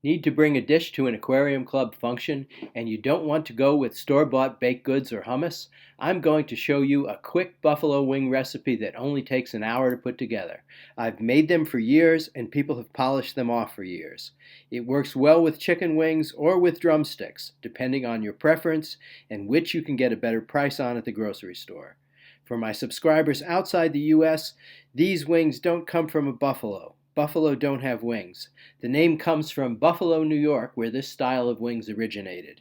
Need to bring a dish to an aquarium club function and you don't want to go with store-bought baked goods or hummus? I'm going to show you a quick buffalo wing recipe that only takes an hour to put together. I've made them for years and people have polished them off for years. It works well with chicken wings or with drumsticks, depending on your preference and which you can get a better price on at the grocery store. For my subscribers outside the US, these wings don't come from a buffalo. Buffalo don't have wings. The name comes from Buffalo, New York, where this style of wings originated.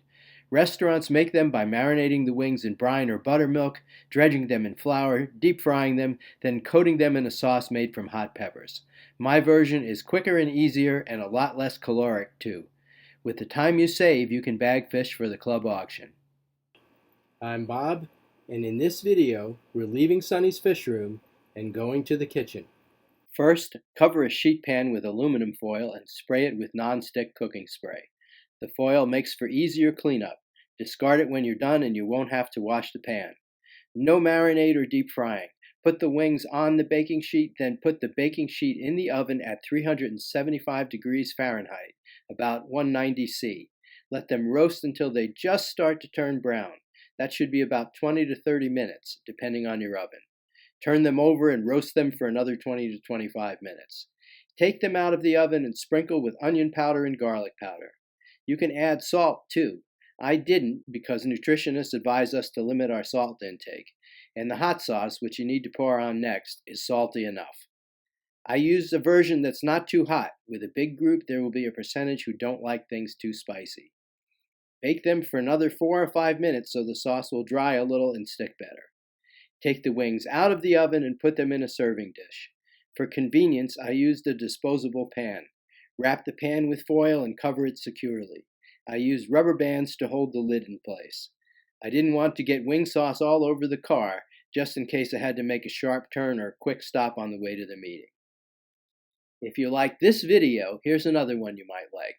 Restaurants make them by marinating the wings in brine or buttermilk, dredging them in flour, deep frying them, then coating them in a sauce made from hot peppers. My version is quicker and easier and a lot less caloric, too. With the time you save, you can bag fish for the club auction. I'm Bob, and in this video, we're leaving Sonny's fish room and going to the kitchen. First, cover a sheet pan with aluminum foil and spray it with non-stick cooking spray. The foil makes for easier cleanup. Discard it when you're done and you won't have to wash the pan. No marinade or deep frying. Put the wings on the baking sheet, then put the baking sheet in the oven at 375 degrees Fahrenheit, about 190 C. Let them roast until they just start to turn brown. That should be about 20 to 30 minutes, depending on your oven. Turn them over and roast them for another 20 to 25 minutes. Take them out of the oven and sprinkle with onion powder and garlic powder. You can add salt too. I didn't because nutritionists advise us to limit our salt intake, and the hot sauce, which you need to pour on next, is salty enough. I used a version that's not too hot. With a big group, there will be a percentage who don't like things too spicy. Bake them for another 4 or 5 minutes so the sauce will dry a little and stick better. Take the wings out of the oven and put them in a serving dish. For convenience, I used a disposable pan. Wrap the pan with foil and cover it securely. I used rubber bands to hold the lid in place. I didn't want to get wing sauce all over the car, just in case I had to make a sharp turn or a quick stop on the way to the meeting. If you like this video, here's another one you might like.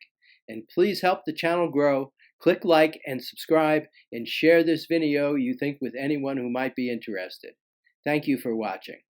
And please help the channel grow. Click like and subscribe and share this video you think with anyone who might be interested. Thank you for watching.